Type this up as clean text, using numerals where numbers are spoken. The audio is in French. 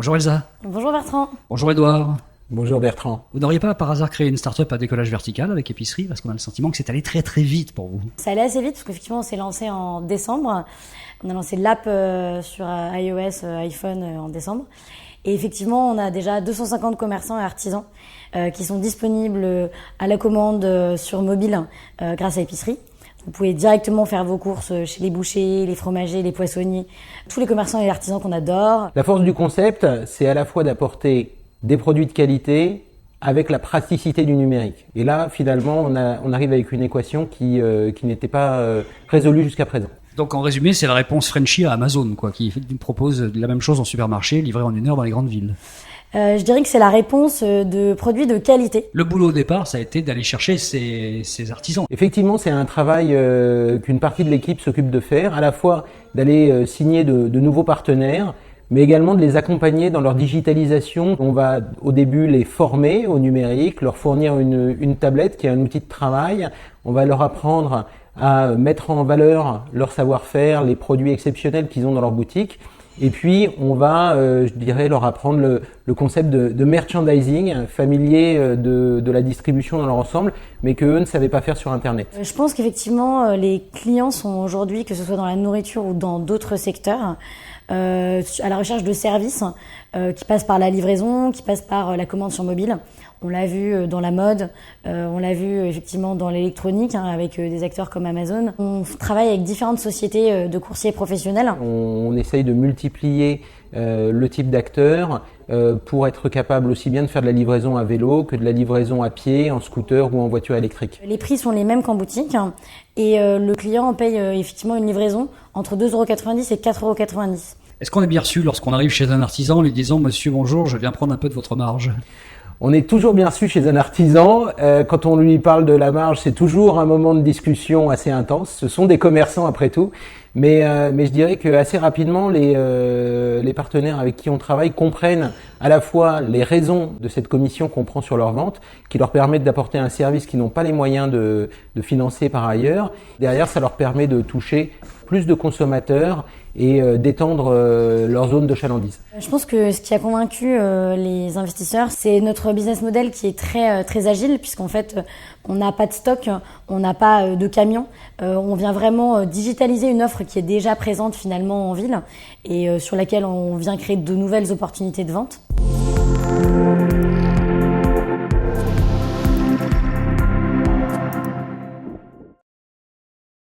Bonjour Elsa. Bonjour Bertrand. Bonjour Edouard. Bonjour Bertrand. Vous n'auriez pas par hasard créé une start-up à décollage vertical avec épicerie, parce qu'on a le sentiment que c'est allé très très vite pour vous. Ça allait assez vite parce qu'effectivement on s'est lancé en décembre. On a lancé l'app sur iOS, iPhone en décembre. Et effectivement on a déjà 250 commerçants et artisans qui sont disponibles à la commande sur mobile grâce à épicerie. Vous pouvez directement faire vos courses chez les bouchers, les fromagers, les poissonniers, tous les commerçants et artisans qu'on adore. La force du concept, c'est à la fois d'apporter des produits de qualité avec la praticité du numérique. Et là, finalement, on arrive avec une équation qui n'était pas résolue jusqu'à présent. Donc en résumé, c'est la réponse Frenchy à Amazon, qui propose la même chose en supermarché, livré en 1 heure dans les grandes villes. Je dirais que c'est la réponse de produits de qualité. Le boulot au départ, ça a été d'aller chercher ces artisans. Effectivement, c'est un travail qu'une partie de l'équipe s'occupe de faire, à la fois d'aller signer de nouveaux partenaires, mais également de les accompagner dans leur digitalisation. On va au début les former au numérique, leur fournir une tablette qui est un outil de travail. On va leur apprendre à mettre en valeur leur savoir-faire, les produits exceptionnels qu'ils ont dans leur boutique. Et puis, on va, leur apprendre le concept de merchandising, familier de la distribution dans leur ensemble, mais qu'eux ne savaient pas faire sur Internet. Je pense qu'effectivement, les clients sont aujourd'hui, que ce soit dans la nourriture ou dans d'autres secteurs, à la recherche de services qui passent par la livraison, qui passent par la commande sur mobile. On l'a vu dans la mode, on l'a vu effectivement dans l'électronique avec des acteurs comme Amazon. On travaille avec différentes sociétés de coursiers professionnels. On essaye de multiplier le type d'acteurs pour être capable aussi bien de faire de la livraison à vélo que de la livraison à pied, en scooter ou en voiture électrique. Les prix sont les mêmes qu'en boutique et le client paye effectivement une livraison entre 2,90 € et 4,90 €. Est-ce qu'on est bien reçu lorsqu'on arrive chez un artisan en lui disant « Monsieur, bonjour, je viens prendre un peu de votre marge ». On est toujours bien reçu chez un artisan. Quand on lui parle de la marge, c'est toujours un moment de discussion assez intense. Ce sont des commerçants après tout. Mais je dirais que assez rapidement, les partenaires avec qui on travaille comprennent à la fois les raisons de cette commission qu'on prend sur leur vente, qui leur permettent d'apporter un service qu'ils n'ont pas les moyens de financer par ailleurs. Derrière, ça leur permet de toucher plus de consommateurs et d'étendre leur zone de chalandise. Je pense que ce qui a convaincu les investisseurs, c'est notre business model qui est très agile, puisqu'en fait, on n'a pas de stock, on n'a pas de camions. On vient vraiment digitaliser une offre qui est déjà présente finalement en ville et sur laquelle on vient créer de nouvelles opportunités de vente.